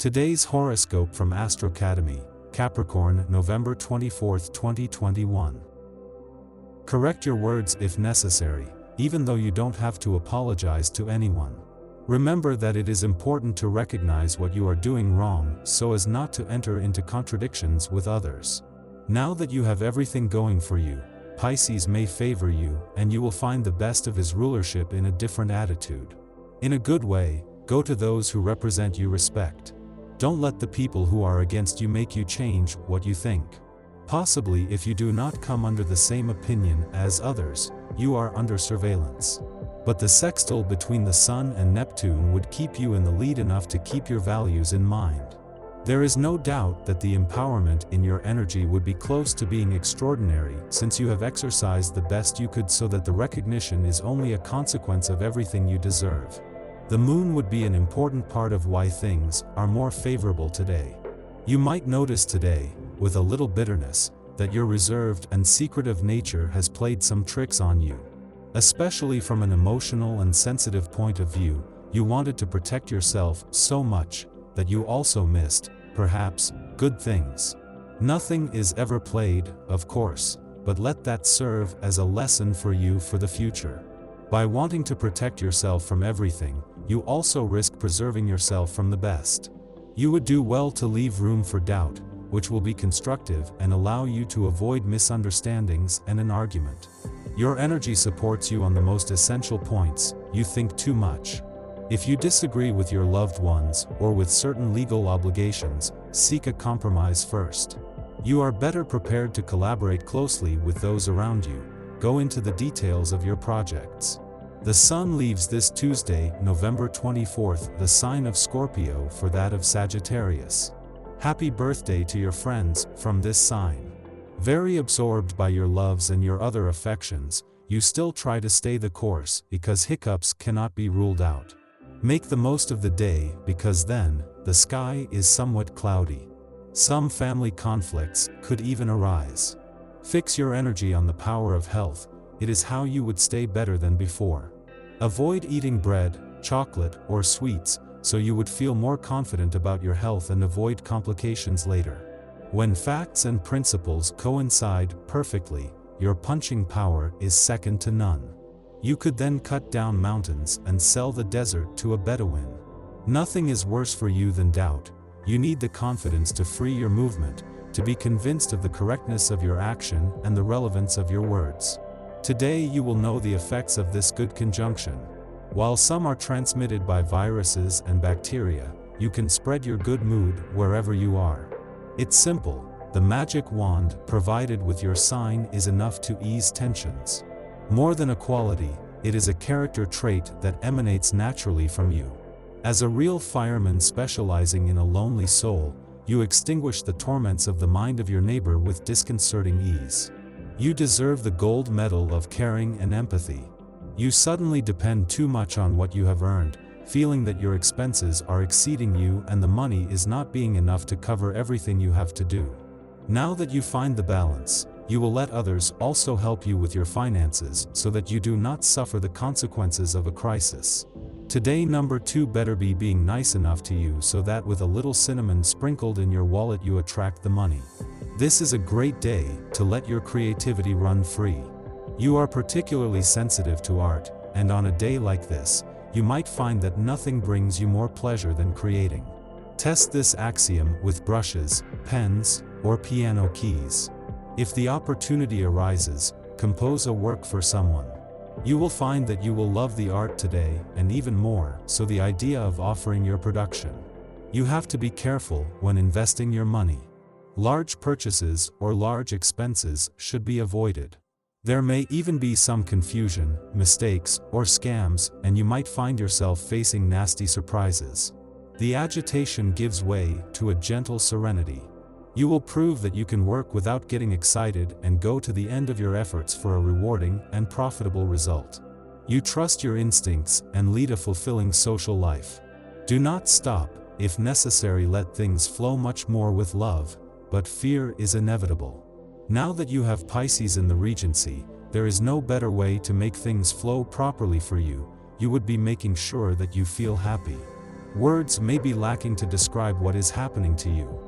Today's horoscope from Astrocademy, Capricorn, November 24, 2021. Correct your words if necessary, even though you don't have to apologize to anyone. Remember that it is important to recognize what you are doing wrong so as not to enter into contradictions with others. Now that you have everything going for you, Pisces may favor you, and you will find the best of his rulership in a different attitude. In a good way, go to those who represent you respect. Don't let the people who are against you make you change what you think. Possibly if you do not come under the same opinion as others, you are under surveillance. But the sextile between the Sun and Neptune would keep you in the lead enough to keep your values in mind. There is no doubt that the empowerment in your energy would be close to being extraordinary since you have exercised the best you could, so that the recognition is only a consequence of everything you deserve. The moon would be an important part of why things are more favorable today. You might notice today, with a little bitterness, that your reserved and secretive nature has played some tricks on you. Especially from an emotional and sensitive point of view, you wanted to protect yourself so much that you also missed, perhaps, good things. Nothing is ever played, of course, but let that serve as a lesson for you for the future. By wanting to protect yourself from everything, you also risk preserving yourself from the best. You would do well to leave room for doubt, which will be constructive and allow you to avoid misunderstandings and an argument. Your energy supports you on the most essential points. You think too much. If you disagree with your loved ones or with certain legal obligations, seek a compromise first. You are better prepared to collaborate closely with those around you. Go into the details of your projects. The Sun leaves this Tuesday, November 24th, the sign of Scorpio for that of Sagittarius. Happy birthday to your friends from this sign. Very absorbed by your loves and your other affections, you still try to stay the course because hiccups cannot be ruled out. Make the most of the day because then, the sky is somewhat cloudy. Some family conflicts could even arise. Fix your energy on the power of health. It is how you would stay better than before. Avoid eating bread, chocolate, or sweets, so you would feel more confident about your health and avoid complications later. When facts and principles coincide perfectly, your punching power is second to none. You could then cut down mountains and sell the desert to a Bedouin. Nothing is worse for you than doubt. You need the confidence to free your movement, to be convinced of the correctness of your action and the relevance of your words. Today you will know the effects of this good conjunction. While some are transmitted by viruses and bacteria, you can spread your good mood wherever you are. It's simple. The magic wand provided with your sign is enough to ease tensions. More than a quality, it is a character trait that emanates naturally from you. As a real fireman specializing in a lonely soul, you extinguish the torments of the mind of your neighbor with disconcerting ease. You deserve the gold medal of caring and empathy. You suddenly depend too much on what you have earned, feeling that your expenses are exceeding you and the money is not being enough to cover everything you have to do. Now that you find the balance, you will let others also help you with your finances so that you do not suffer the consequences of a crisis. Today number 2 better be being nice enough to you so that with a little cinnamon sprinkled in your wallet you attract the money. This is a great day to let your creativity run free. You are particularly sensitive to art, and on a day like this, you might find that nothing brings you more pleasure than creating. Test this axiom with brushes, pens, or piano keys. If the opportunity arises, compose a work for someone. You will find that you will love the art today, and even more so the idea of offering your production. You have to be careful when investing your money. Large purchases or large expenses should be avoided. There may even be some confusion, mistakes, or scams, and you might find yourself facing nasty surprises. The agitation gives way to a gentle serenity. You will prove that you can work without getting excited and go to the end of your efforts for a rewarding and profitable result. You trust your instincts and lead a fulfilling social life. Do not stop. If necessary, let things flow much more with love, but fear is inevitable. Now that you have Pisces in the Regency, there is no better way to make things flow properly for you. You would be making sure that you feel happy. Words may be lacking to describe what is happening to you.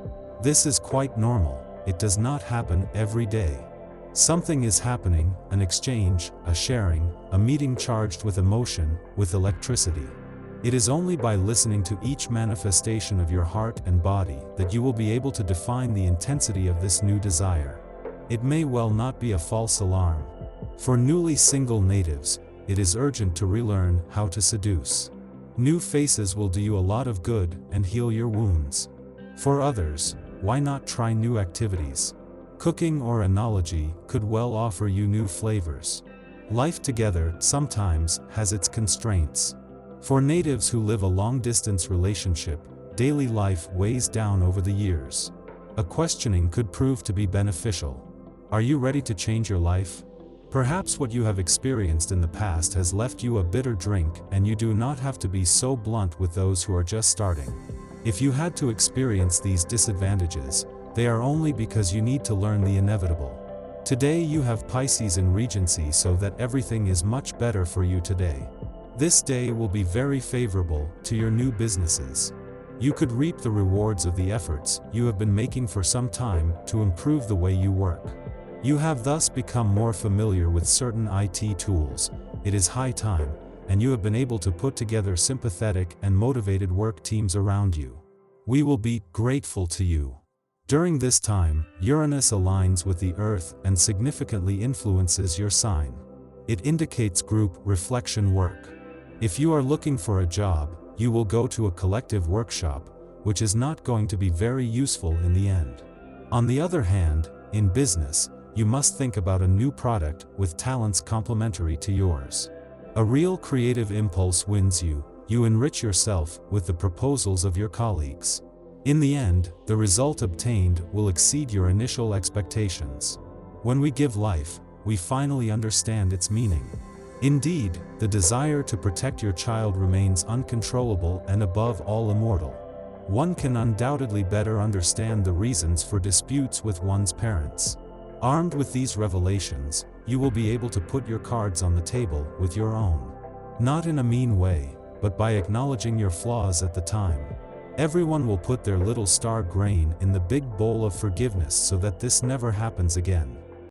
This is quite normal, it does not happen every day. Something is happening, an exchange, a sharing, a meeting charged with emotion, with electricity. It is only by listening to each manifestation of your heart and body that you will be able to define the intensity of this new desire. It may well not be a false alarm. For newly single natives, it is urgent to relearn how to seduce. New faces will do you a lot of good and heal your wounds. For others, why not try new activities? Cooking or enology could well offer you new flavors. Life together sometimes has its constraints. For natives who live a long-distance relationship, daily life weighs down over the years. A questioning could prove to be beneficial. Are you ready to change your life? Perhaps what you have experienced in the past has left you a bitter drink, and you do not have to be so blunt with those who are just starting. If you had to experience these disadvantages, they are only because you need to learn the inevitable. Today you have Pisces in Regency, so that everything is much better for you today. This day will be very favorable to your new businesses. You could reap the rewards of the efforts you have been making for some time to improve the way you work. You have thus become more familiar with certain IT tools. It is high time, and you have been able to put together sympathetic and motivated work teams around you. We will be grateful to you. During this time, Uranus aligns with the Earth and significantly influences your sign. It indicates group reflection work. If you are looking for a job, you will go to a collective workshop, which is not going to be very useful in the end. On the other hand, in business, you must think about a new product with talents complementary to yours. A real creative impulse wins you. You enrich yourself with the proposals of your colleagues. In the end, the result obtained will exceed your initial expectations. When we give life, we finally understand its meaning. Indeed, the desire to protect your child remains uncontrollable and above all immortal. One can undoubtedly better understand the reasons for disputes with one's parents. Armed with these revelations, you will be able to put your cards on the table with your own. Not in a mean way, but by acknowledging your flaws at the time. Everyone will put their little star grain in the big bowl of forgiveness so that this never happens again.